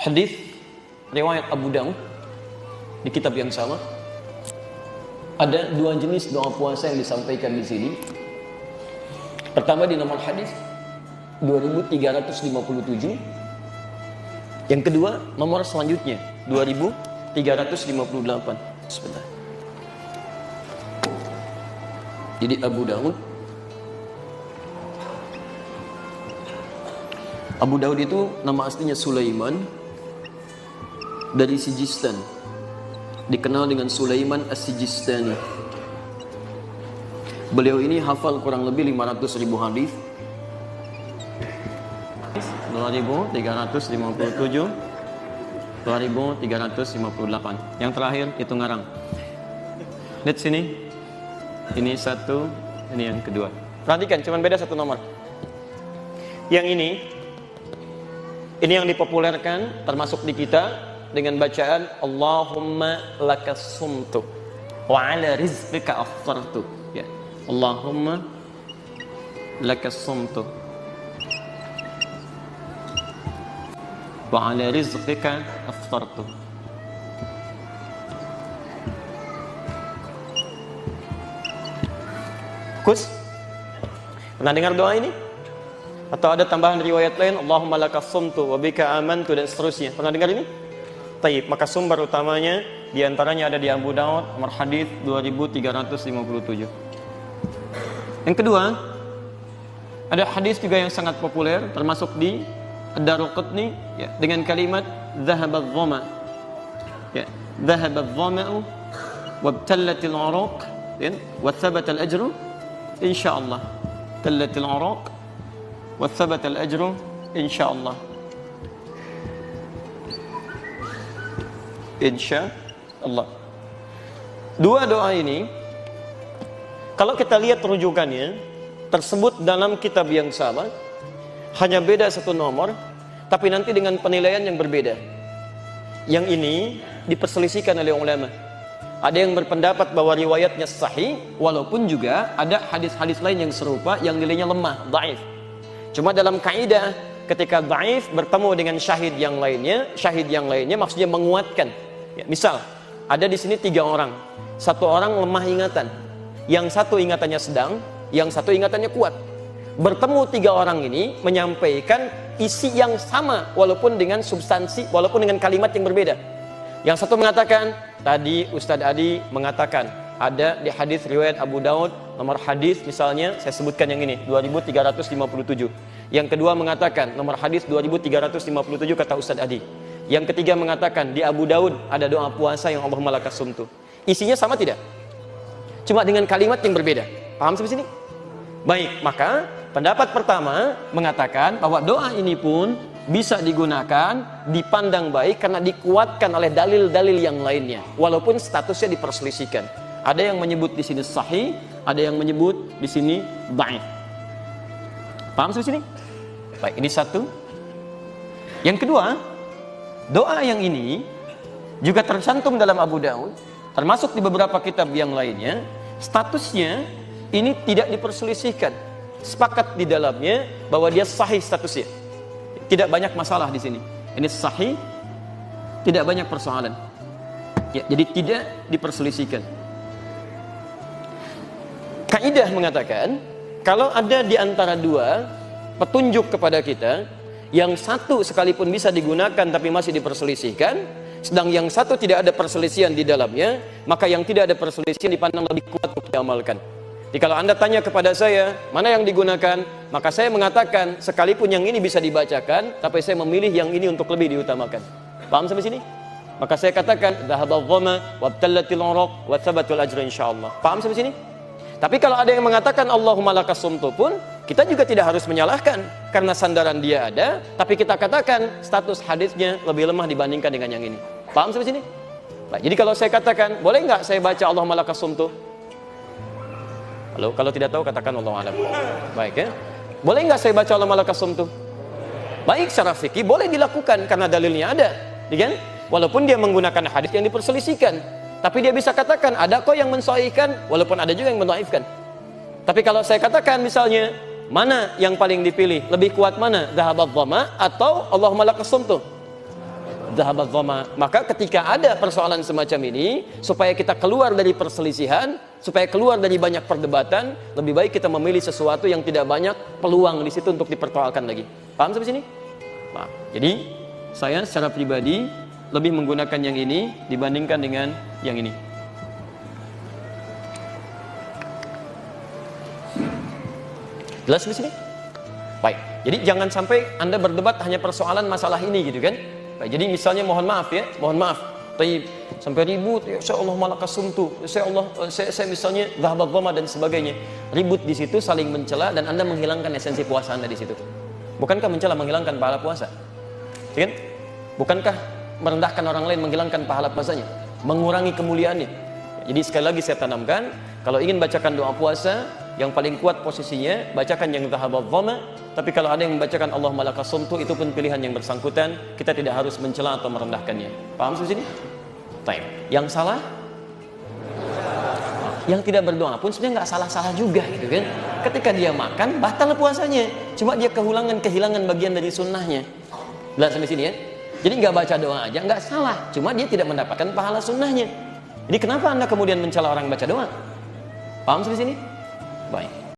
hadis riwayat Abu Daud di kitab yang sama. Ada dua jenis doa puasa yang disampaikan di sini. Pertama di nomor hadis 2357. Yang kedua nomor selanjutnya 2358. Sebentar. Jadi Abu Daud itu nama aslinya Sulaiman dari Sijistan, dikenal dengan Sulaiman As-Sijistani. Beliau ini hafal kurang lebih 500.000 hadis. 2357, 2358. Yang terakhir itu ngarang. Lihat sini. Ini satu, ini yang kedua. Perhatikan, cuma beda satu nomor. Yang ini yang dipopulerkan termasuk di kita dengan bacaan Allahumma lakas sumtu wa ala rizqika aftartu. Ya. Allahumma lakas sumtu wa ala rizqika aftartu. Kus, pernah dengar doa ini? Atau ada tambahan riwayat lain, Allahumma lakas sumtu wa bika amantu dan seterusnya. Pernah dengar ini? Taib, maka sumber utamanya diantaranya ada di Abu Daud, nomor hadis 2357. Yang kedua, ada hadis juga yang sangat populer, termasuk di Ad-Daraqutni, ya, dengan kalimat Zahabadh dhama, ya, Zahabadh dhama'u wabtallatil uruq, ya, wa thabatal ajru insyaallah. Tallatil uruq wa thabatal ajru insyaallah. Insyaallah. Dua doa ini kalau kita lihat rujukannya tersebut dalam kitab yang sama, hanya beda satu nomor, tapi nanti dengan penilaian yang berbeda. Yang ini diperselisihkan oleh ulama. Ada yang berpendapat bahwa riwayatnya sahih, walaupun juga ada hadis-hadis lain yang serupa yang nilainya lemah, dhaif. Cuma dalam kaidah ketika dhaif bertemu dengan syahid yang lainnya maksudnya menguatkan. Ya, misal ada di sini 3 orang, satu orang lemah ingatan, yang satu ingatannya sedang, yang satu ingatannya kuat. Bertemu 3 orang ini menyampaikan isi yang sama walaupun dengan substansi, walaupun dengan kalimat yang berbeda. Yang satu mengatakan, tadi Ustadz Adi mengatakan ada di hadis riwayat Abu Daud, nomor hadis misalnya saya sebutkan yang ini 2357. Yang kedua mengatakan nomor hadis 2357 kata Ustadz Adi. Yang ketiga mengatakan di Abu Daud ada doa puasa yang Allahumma lakas sumtu. Isinya sama tidak? Cuma dengan kalimat yang berbeda. Paham sampai sini? Baik, maka pendapat pertama mengatakan bahwa doa ini pun bisa digunakan, dipandang baik karena dikuatkan oleh dalil-dalil yang lainnya, walaupun statusnya diperselisihkan. Ada yang menyebut di sini sahih, ada yang menyebut di sini dhaif. Paham sampai sini? Baik, ini satu. Yang kedua, doa yang ini juga tercantum dalam Abu Daud, termasuk di beberapa kitab yang lainnya. Statusnya ini tidak diperselisihkan, sepakat di dalamnya bahwa dia sahih statusnya. Tidak banyak masalah di sini. Ini sahih, tidak banyak persoalan. Ya, jadi tidak diperselisihkan. Kaidah mengatakan, kalau ada di antara dua petunjuk kepada kita, yang satu sekalipun bisa digunakan tapi masih diperselisihkan, sedang yang satu tidak ada perselisihan di dalamnya, maka yang tidak ada perselisihan dipandang lebih kuat untuk diamalkan. Jadi kalau Anda tanya kepada saya, mana yang digunakan? Maka saya mengatakan, sekalipun yang ini bisa dibacakan, tapi saya memilih yang ini untuk lebih diutamakan. Paham sampai sini? Maka saya katakan, dhahabadh dhama wabtallatil uruq wa thabatul ajru insyaallah. Paham sampai sini? Tapi kalau ada yang mengatakan Allahumma lakas sumtu pun, kita juga tidak harus menyalahkan. Karena sandaran dia ada, tapi kita katakan status hadisnya lebih lemah dibandingkan dengan yang ini. Paham sampai sini? Baik, jadi kalau saya katakan, boleh nggak saya baca Allahumma lakas sumtu? Halo, kalau tidak tahu katakan Allahu a'lam. Baik ya. Boleh enggak saya baca Allahumma lakas sumtu? Baik, secara fikih boleh dilakukan karena dalilnya ada, kan? Walaupun dia menggunakan hadis yang diperselisihkan, tapi dia bisa katakan ada kok yang mensahihkan, walaupun ada juga yang mendhaifkan. Tapi kalau saya katakan misalnya, mana yang paling dipilih? Lebih kuat mana? Dhahabadh dhama atau Allahumma lakas sumtu? dhahabat dhama. Maka ketika ada persoalan semacam ini, supaya kita keluar dari perselisihan, supaya keluar dari banyak perdebatan, lebih baik kita memilih sesuatu yang tidak banyak peluang di situ untuk dipersoalkan lagi. Paham sampai sini? Nah, jadi saya secara pribadi lebih menggunakan yang ini dibandingkan dengan yang ini. Jelas di sini? Baik. Jadi jangan sampai Anda berdebat hanya persoalan masalah ini gitu kan. Baik, jadi misalnya mohon maaf ya, mohon maaf. Tapi sampai ribut, ya Allah malakasumtu, saya misalnya dhahabat dhama dan sebagainya. Ribut di situ saling mencela dan Anda menghilangkan esensi puasa Anda di situ. Bukankah mencela menghilangkan pahala puasa? Ya kan? Bukankah merendahkan orang lain menghilangkan pahala puasanya? Mengurangi kemuliaannya. Jadi sekali lagi saya tanamkan, kalau ingin bacakan doa puasa, yang paling kuat posisinya bacakan yang dhahabat dhama. Tapi kalau ada yang membacakan Allahumma lakasumtu, itu pun pilihan yang bersangkutan. Kita tidak harus mencela atau merendahkannya. Paham di sini? Baik. Yang salah? Yang tidak berdoa pun sebenarnya nggak salah-salah juga gitu kan. Ketika dia makan batal puasanya, cuma dia kehilangan bagian dari sunnahnya. Lihat sampai sini ya. Jadi nggak baca doa aja nggak salah, cuma dia tidak mendapatkan pahala sunnahnya. Jadi kenapa Anda kemudian mencela orang baca doa? Paham sampai sini? Baik.